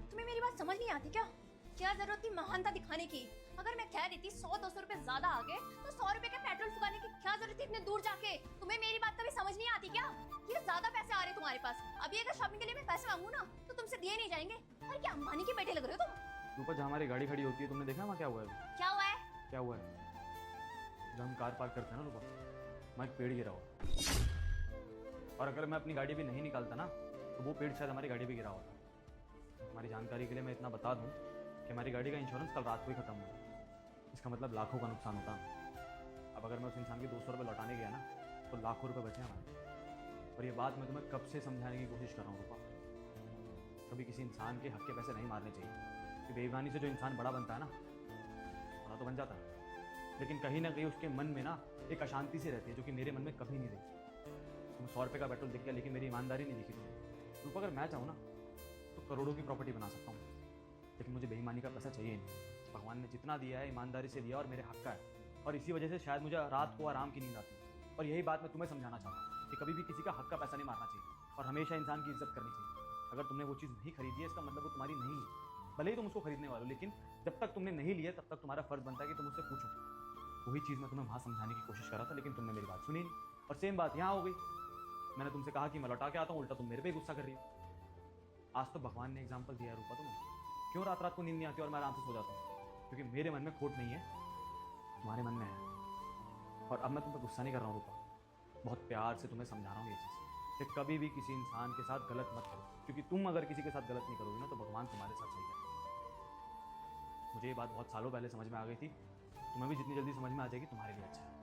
तुम्हें मेरी बात समझ नहीं आती क्या? क्या जरूरत थी महानता दिखाने की? अगर मैं कह देती 100-200 रुपए ज्यादा आ गए तो 100 रुपए का पेट्रोल फुकाने की क्या जरूरत थी इतने दूर जाके? तुम्हें मेरी बात कभी समझ नहीं आती क्या? ये ज्यादा पैसे आ रहे तुम्हारे पास। अभी अगर शॉपिंग के लिए मैं पैसे मांगू ना तो तुमसे दिए नहीं जाएंगे। अरे क्या अंबानी के बेटे लग रहे हो तुम? ऊपर जहाँ हमारी गाड़ी खड़ी होती है, तुमने देखा वहाँ क्या हुआ है? क्या हुआ है? क्या हुआ है? जब हम कार पार्क करते हैं ना ऊपर, वहाँ एक पेड़ गिरा हुआ। और अगर मैं अपनी गाड़ी भी नहीं निकालता ना तो वो पेड़ शायद हमारी गाड़ी भी गिरा होता। हमारी जानकारी के लिए मैं इतना बता दूँ कि हमारी गाड़ी का इंश्योरेंस कल रात को ही खत्म हुआ। इसका मतलब लाखों का नुकसान होता है। अब अगर मैं उस इंसान के 200 रुपये लौटाने गया ना तो लाखों रुपए बचे हमारे। और ये बात मैं तुम्हें कब से समझाने की कोशिश कर रहा हूँ रूपा। कभी किसी इंसान के हक के पैसे नहीं मारने चाहिए कि बेईमानी से जो इंसान बड़ा बनता है ना, बड़ा तो बन जाता है, लेकिन कहीं ना कहीं उसके मन में ना एक अशांति सी रहती है जो कि मेरे मन में कभी नहीं रहती। तुम्हें 100 रुपये का पेट्रोल दिख गया लेकिन मेरी ईमानदारी नहीं दिखी तुम्हें। रूपा अगर मैं चाहूँ ना तो करोड़ों की प्रॉपर्टी बना सकता हूँ, लेकिन मुझे बेईमानी का पैसा चाहिए नहीं। भगवान ने जितना दिया है ईमानदारी से दिया और मेरे हक का है, और इसी वजह से शायद मुझे रात को आराम की नींद आती है। और यही बात मैं तुम्हें समझाना चाहता हूँ कि कभी भी किसी का हक का पैसा नहीं मारना चाहिए और हमेशा इंसान की इज्जत करनी चाहिए। अगर तुमने वो चीज़ नहीं खरीदी है इसका मतलब वो तुम्हारी नहीं है। भले ही तुम उसको खरीदने वाले हो, लेकिन जब तक तुमने नहीं लिया तब तक तुम्हारा फर्ज बनता है कि तुम उससे पूछो। वही चीज़ मैं तुम्हें वहाँ समझाने की कोशिश कर रहा था, लेकिन तुमने मेरी बात सुनी नहीं। और सेम बात यहाँ हो गई। मैंने तुमसे कहा कि मैं लौटा के आता हूँ, उल्टा तुम मेरे पे गुस्सा कर रही हो। आज तो भगवान ने एग्जाम्पल दिया है रूपा तुम्हें। क्यों रात रात को नींद नहीं आती और मैं आराम से सो जाता हूँ? क्योंकि मेरे मन में खोट नहीं है, तुम्हारे मन में है। और अब मैं तुम पर गुस्सा नहीं कर रहा हूँ रूपा, बहुत प्यार से तुम्हें समझा रहा हूँ ये चीज़ कि कभी भी किसी इंसान के साथ गलत मत करो, क्योंकि तुम अगर किसी के साथ गलत नहीं करोगे ना तो भगवान तुम्हारे साथ सही करेगा। मुझे ये बात बहुत सालों पहले समझ में आ गई थी, तुम्हें भी जितनी जल्दी समझ में आ जाएगी तुम्हारे लिए अच्छा है।